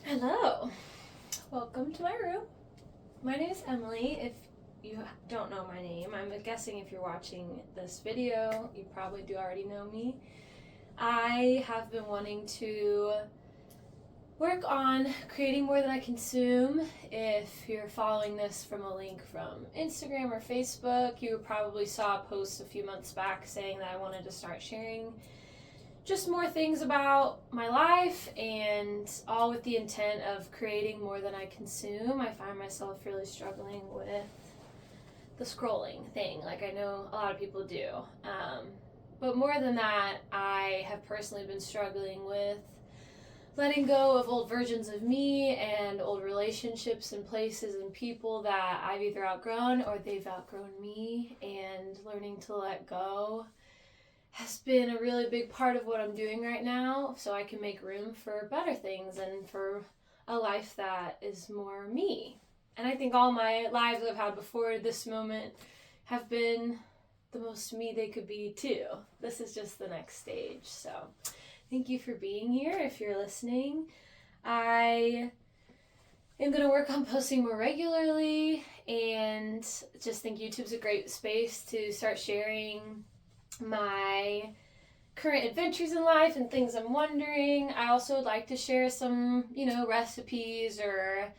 Hello, welcome to my room. My name is Emily. If you don't know my name, I'm guessing if you're watching this video, you probably do already know me. I have been wanting to work on creating more than I consume. If you're following this from a link from Instagram or Facebook, you probably saw a post a few months back saying that I wanted to start sharing just more things about my life, and all with the intent of creating more than I consume. I find myself really struggling with the scrolling thing, like I know a lot of people do. But more than that, I have personally been struggling with letting go of old versions of me and old relationships and places and people that I've either outgrown or they've outgrown me, and learning to let go has been a really big part of what I'm doing right now, so I can make room for better things and for a life that is more me. And I think all my lives I've had before this moment have been the most me they could be too. This is just the next stage. So thank you for being here if you're listening. I am going to work on posting more regularly, and just think YouTube's a great space to start sharing my current adventures in life and things I'm wondering. I also would like to share some, recipes or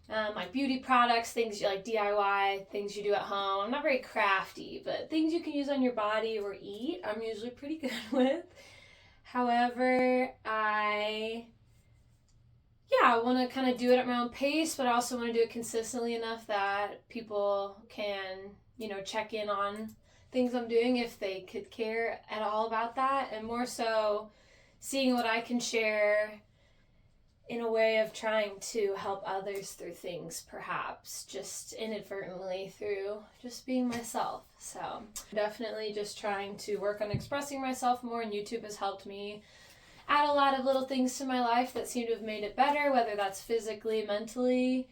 like beauty products, things you like DIY, things you do at home. I'm not very crafty, but things you can use on your body or eat, I'm usually pretty good with. However, I want to kind of do it at my own pace, but I also want to do it consistently enough that people can, check in on things I'm doing if they could care at all about that, and more so seeing what I can share in a way of trying to help others through things, perhaps just inadvertently through just being myself. So definitely just trying to work on expressing myself more, and YouTube has helped me add a lot of little things to my life that seem to have made it better, whether that's physically, mentally,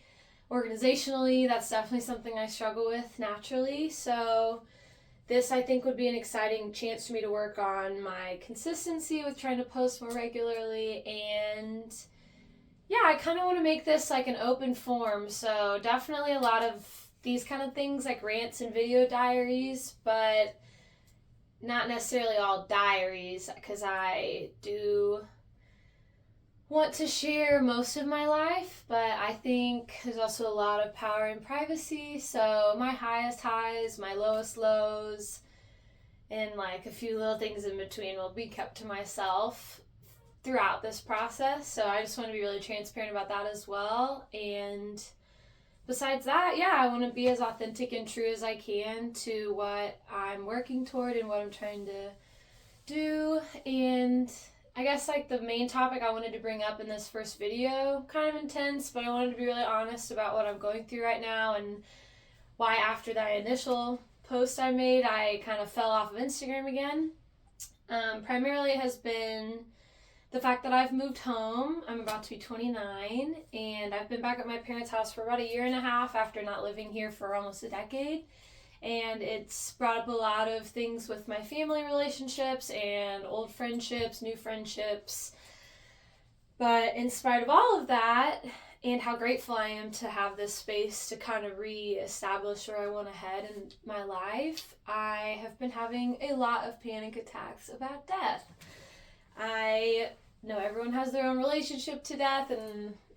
organizationally. That's definitely something I struggle with naturally. So this, I think, would be an exciting chance for me to work on my consistency with trying to post more regularly. And I kind of want to make this like an open form. So definitely a lot of these kind of things like rants and video diaries, but not necessarily all diaries, because I do want to share most of my life, but I think there's also a lot of power in privacy. So my highest highs, my lowest lows, and like a few little things in between will be kept to myself throughout this process. So I just want to be really transparent about that as well. And besides that, I want to be as authentic and true as I can to what I'm working toward and what I'm trying to do. And I guess like the main topic I wanted to bring up in this first video, kind of intense, but I wanted to be really honest about what I'm going through right now, and why after that initial post I made, I kind of fell off of Instagram again. Primarily it has been the fact that I've moved home. I'm about to be 29, and I've been back at my parents' house for about a year and a half after not living here for almost a decade. And it's brought up a lot of things with my family relationships and old friendships, new friendships. But in spite of all of that, and how grateful I am to have this space to kind of re-establish where I want to head in my life, I have been having a lot of panic attacks about death. I know everyone has their own relationship to death,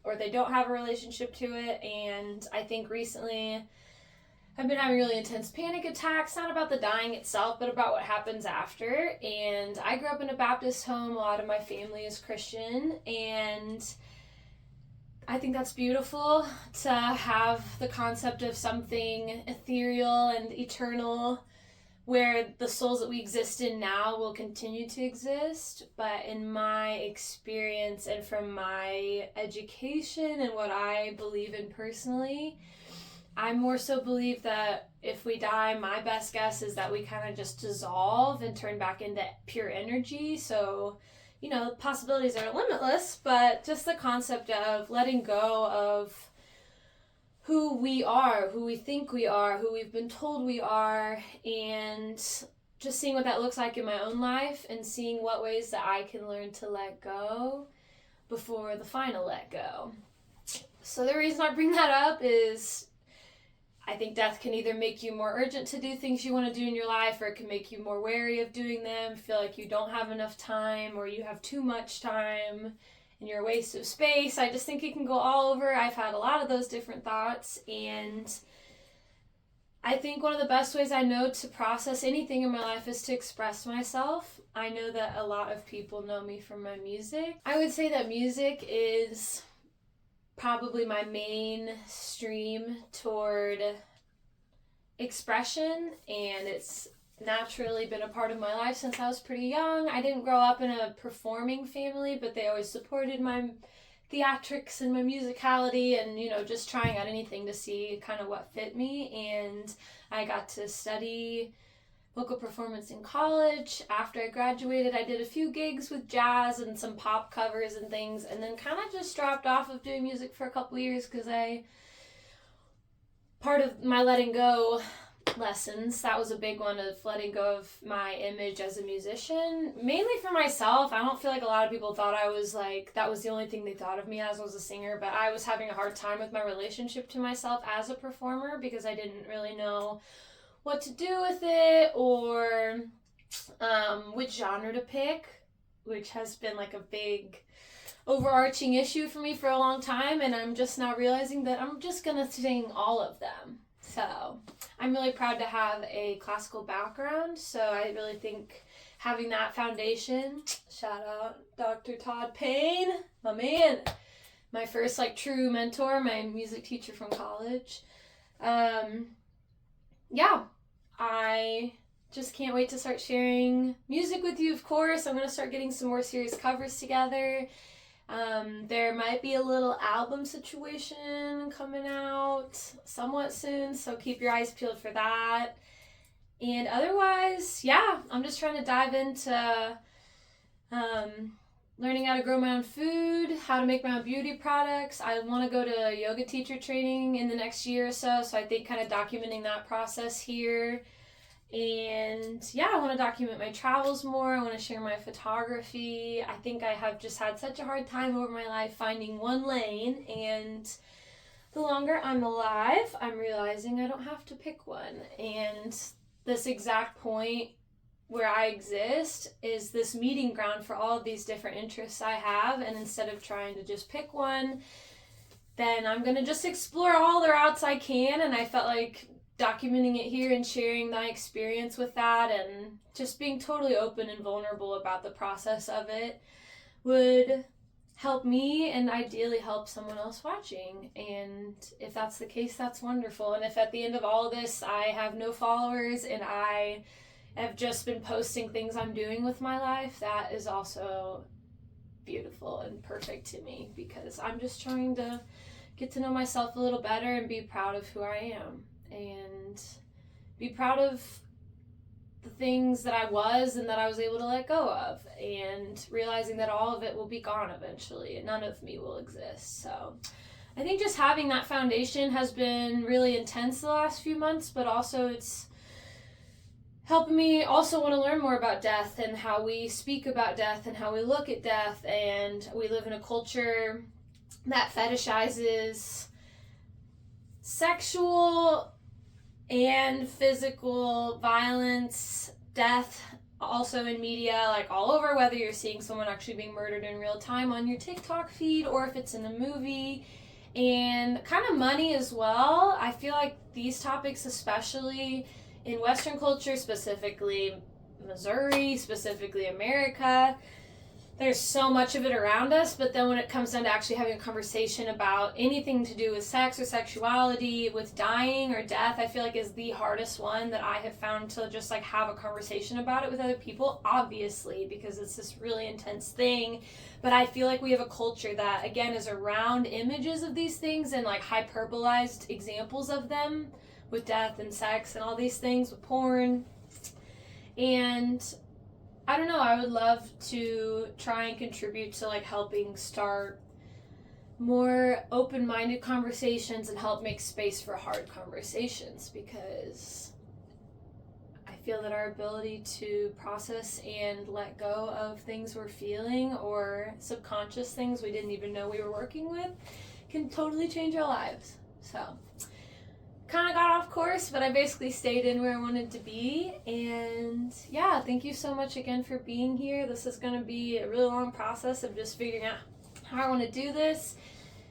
or they don't have a relationship to it, and I think recently I've been having really intense panic attacks, not about the dying itself, but about what happens after. And I grew up in a Baptist home. A lot of my family is Christian, and I think that's beautiful to have the concept of something ethereal and eternal, where the souls that we exist in now will continue to exist. But in my experience and from my education and what I believe in personally, I more so believe that if we die, my best guess is that we kind of just dissolve and turn back into pure energy. So, possibilities are limitless, but just the concept of letting go of who we are, who we think we are, who we've been told we are, and just seeing what that looks like in my own life and seeing what ways that I can learn to let go. before the final let go. So the reason I bring that up is I think death can either make you more urgent to do things you want to do in your life, or it can make you more wary of doing them, feel like you don't have enough time, or you have too much time and you're a waste of space. I just think it can go all over. I've had a lot of those different thoughts, and I think one of the best ways I know to process anything in my life is to express myself. I know that a lot of people know me from my music. I would say that music is probably my main stream toward expression, and it's naturally been a part of my life since I was pretty young. I didn't grow up in a performing family, but they always supported my theatrics and my musicality, and just trying out anything to see kind of what fit me. And I got to study vocal performance in college. After I graduated, I did a few gigs with jazz and some pop covers and things, and then kind of just dropped off of doing music for a couple years because part of my letting go lessons, that was a big one, of letting go of my image as a musician, mainly for myself. I don't feel like a lot of people thought I was like, that was the only thing they thought of me as, was a singer, but I was having a hard time with my relationship to myself as a performer because I didn't really know what to do with it, or which genre to pick, which has been like a big overarching issue for me for a long time, and I'm just now realizing that I'm just gonna sing all of them. So I'm really proud to have a classical background, so I really think having that foundation, shout out Dr. Todd Payne, my man, my first true mentor, my music teacher from college. Yeah, I just can't wait to start sharing music with you, of course. I'm going to start getting some more serious covers together. There might be a little album situation coming out somewhat soon, so keep your eyes peeled for that. And otherwise, yeah, I'm just trying to dive into learning how to grow my own food, how to make my own beauty products. I want to go to yoga teacher training in the next year or so I think kind of documenting that process here. And yeah, I want to document my travels more. I want to share my photography. I think I have just had such a hard time over my life finding one lane, and the longer I'm alive, I'm realizing I don't have to pick one. And this exact point where I exist is this meeting ground for all of these different interests I have, and instead of trying to just pick one, then I'm going to just explore all the routes I can. And I felt like documenting it here and sharing my experience with that and just being totally open and vulnerable about the process of it would help me and ideally help someone else watching. And if that's the case, that's wonderful. And if at the end of all of this I have no followers and I have just been posting things I'm doing with my life, that is also beautiful and perfect to me, because I'm just trying to get to know myself a little better and be proud of who I am and be proud of the things that I was and that I was able to let go of, and realizing that all of it will be gone eventually and none of me will exist. So I think just having that foundation has been really intense the last few months, but also it's helping me also want to learn more about death and how we speak about death and how we look at death. And we live in a culture that fetishizes sexual and physical violence, death, also in media, all over, whether you're seeing someone actually being murdered in real time on your TikTok feed or if it's in a movie, and kind of money as well. I feel like these topics, especially in Western culture, specifically Missouri, specifically America, there's so much of it around us, but then when it comes down to actually having a conversation about anything to do with sex or sexuality, with dying or death, I feel like is the hardest one that I have found to just have a conversation about it with other people, obviously, because it's this really intense thing. But I feel like we have a culture that, again, is around images of these things and hyperbolized examples of them with death and sex and all these things with porn. And I don't know, I would love to try and contribute to helping start more open-minded conversations and help make space for hard conversations, because I feel that our ability to process and let go of things we're feeling or subconscious things we didn't even know we were working with can totally change our lives. So, kind of got off course, but I basically stayed in where I wanted to be. And yeah, thank you so much again for being here. This is going to be a really long process of just figuring out how I want to do this.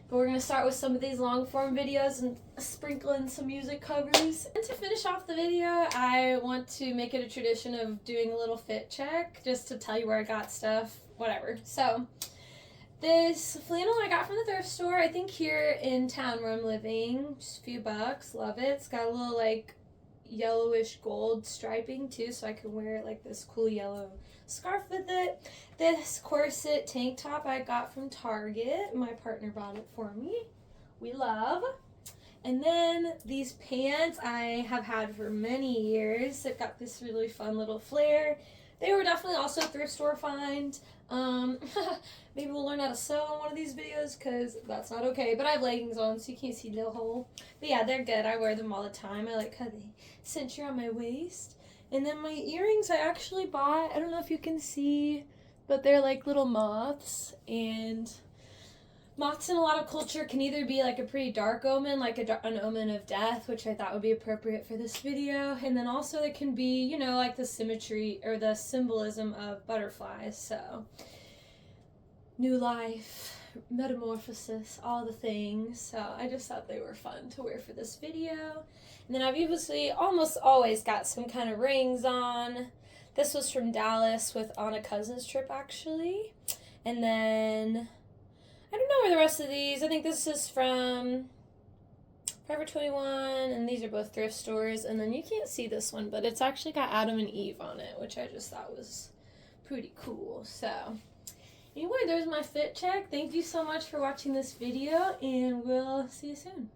But we're going to start with some of these long form videos and sprinkle in some music covers. And to finish off the video, I want to make it a tradition of doing a little fit check just to tell you where I got stuff, whatever. So this flannel I got from the thrift store, I think here in town where I'm living, just a few bucks, love it. It's got a little like yellowish gold striping too, so I can wear like this cool yellow scarf with it. This corset tank top I got from Target. My partner bought it for me. We love. And then these pants I have had for many years. They've got this really fun little flare. They were definitely also a thrift store find. Maybe we'll learn how to sew on one of these videos because that's not okay. But I have leggings on so you can't see the hole. But yeah, they're good. I wear them all the time. I like how they cincher on my waist. And then my earrings I actually bought. I don't know if you can see, but they're like little moths. And moths in a lot of culture can either be like a pretty dark omen, like an omen of death, which I thought would be appropriate for this video. And then also it can be, you know, like the symmetry or the symbolism of butterflies. So new life, metamorphosis, all the things. So I just thought they were fun to wear for this video. And then I've obviously almost always got some kind of rings on. This was from Dallas on a cousin's trip actually. And then I don't know where the rest of these, I think this is from Forever 21, and these are both thrift stores. And then you can't see this one, but it's actually got Adam and Eve on it, which I just thought was pretty cool. So anyway, there's my fit check. Thank you so much for watching this video, and we'll see you soon.